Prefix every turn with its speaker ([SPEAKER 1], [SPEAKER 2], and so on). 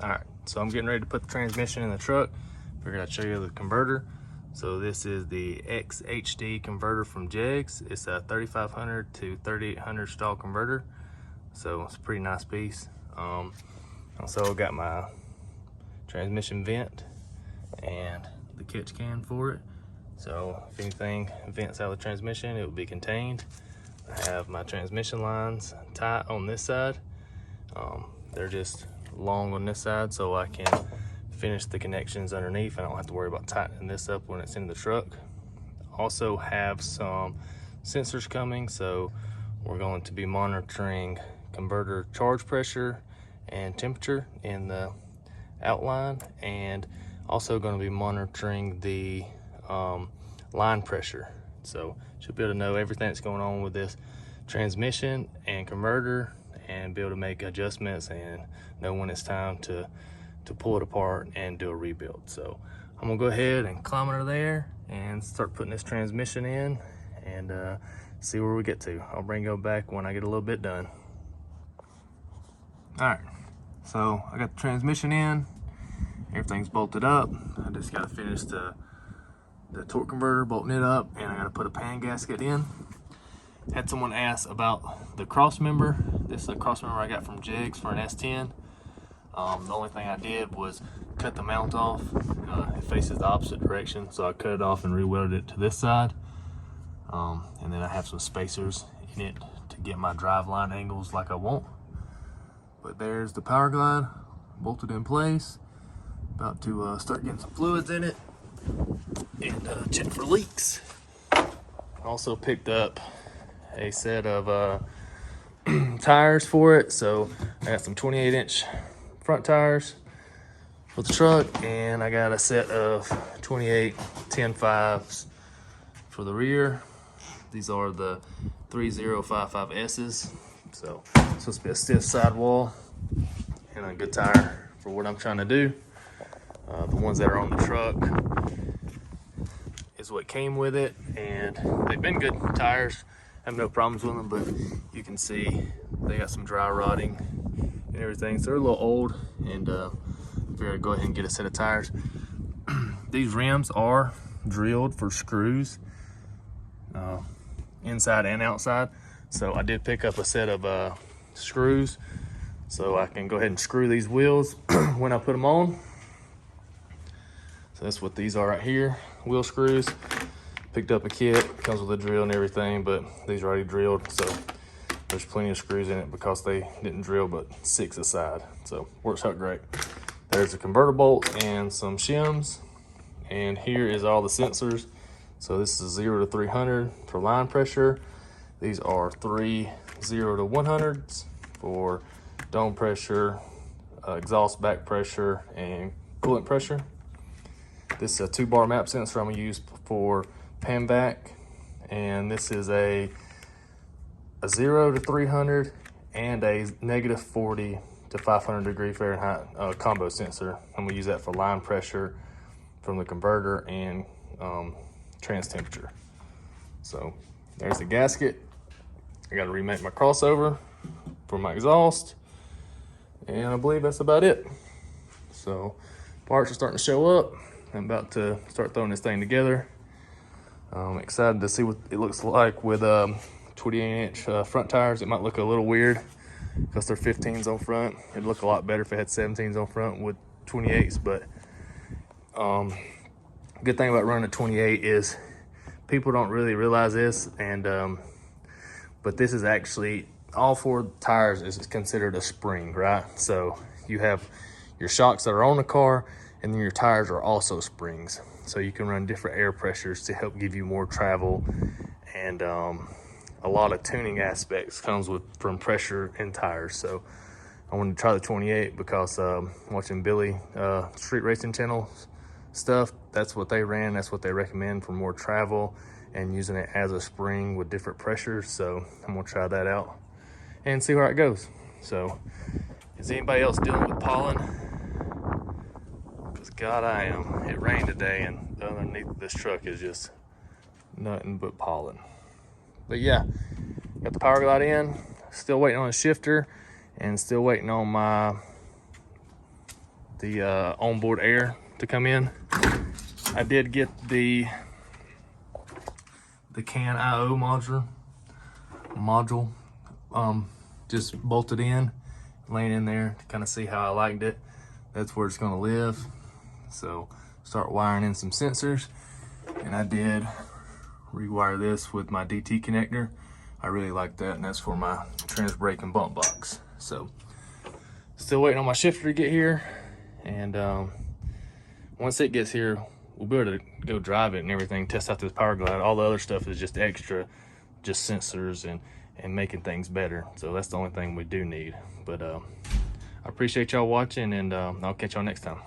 [SPEAKER 1] All right, so I'm getting ready to put the transmission in the truck. Figured I'd show you the converter. So this is the XHD converter from Jegs. It's a 3500 to 3800 stall converter. So it's a pretty nice piece. Also got my transmission vent and the catch can for it. So if anything vents out of the transmission, it will be contained. I have my transmission lines tight on this side. They're just long on this side so I can finish the connections underneath. I don't have to worry about tightening this up when it's in the truck. Also have some sensors coming, so we're going to be monitoring converter charge pressure and temperature in the outline, and also going to be monitoring the line pressure. So should be able to know everything that's going on with this transmission and converter and be able to make adjustments and know when it's time to pull it apart and do a rebuild. So I'm gonna go ahead and climb under there and start putting this transmission in and see where we get to. I'll bring you back when I get a little bit done. All right, so I got the transmission in, everything's bolted up. I just gotta finish the torque converter, bolting it up, and I gotta put a pan gasket in. Had someone ask about the cross member. This is a cross member I got from Jegs for an S10. The only thing I did was cut the mount off. It faces the opposite direction, so I cut it off and re-welded it to this side. And then I have some spacers in it to get my drive line angles like I want. But there's the Powerglide bolted in place. About to start getting some fluids in it and check for leaks. Also picked up a set of tires for it. So I got some 28-inch front tires for the truck, and I got a set of 28 10.5s for the rear. These are the 3055S's. So it's supposed to be a stiff sidewall and a good tire for what I'm trying to do. The ones that are on the truck is what came with it, and they've been good tires. I have no problems with them, but you can see they got some dry rotting and everything, so they're a little old, and figured I'd go ahead and get a set of tires. These rims are drilled for screws, inside and outside, so I did pick up a set of screws so I can go ahead and screw these wheels when I put them on. So that's what these are right here, wheel screws. Picked up a kit, comes with a drill and everything, but these are already drilled, so there's plenty of screws in it because they didn't drill but 6 aside, so works out great. There's a converter bolt and some shims, and here is all the sensors. So this is 0 to 300 for line pressure. These are 3 0 to 100s for dome pressure, exhaust back pressure, and coolant pressure. This is a 2-bar map sensor I'm gonna use for pan vac, and this is a 0 to 300 and a -40 to 500 degree Fahrenheit combo sensor. I'm gonna use that for line pressure from the converter and trans temperature. So there's the gasket. I got to remake my crossover for my exhaust, and I believe that's about it. So parts are starting to show up. I'm about to start throwing this thing together. I'm excited to see what it looks like with 28-inch front tires. It might look a little weird because they're 15s on front. It'd look a lot better if it had 17s on front with 28s, but good thing about running a 28 is people don't really realize this, and but this is actually, all 4 tires is considered a spring, right? So you have your shocks that are on the car, and then your tires are also springs. So you can run different air pressures to help give you more travel, and a lot of tuning aspects comes from pressure and tires. So I wanted to try the 28 because watching Billy Street Racing Channel stuff, that's what they ran, that's what they recommend for more travel and using it as a spring with different pressures. So I'm gonna try that out and see where it goes. So is anybody else dealing with pollen? Because God, I am. It rained today, and underneath this truck is just nothing but pollen. But yeah, got the Powerglide in, still waiting on a shifter, and still waiting on my the onboard air to come in. I did get the CAN IO module just bolted in, laying in there to kind of see how I liked it. That's where it's going to live. So start wiring in some sensors, and I did rewire this with my DT connector. I really like that, and that's for my trans brake and bump box. So still waiting on my shifter to get here, and once it gets here, we'll be able to go drive it and everything, test out this Powerglide. All the other stuff is just extra, just sensors and making things better. So that's the only thing we do need. But I appreciate y'all watching, and I'll catch y'all next time.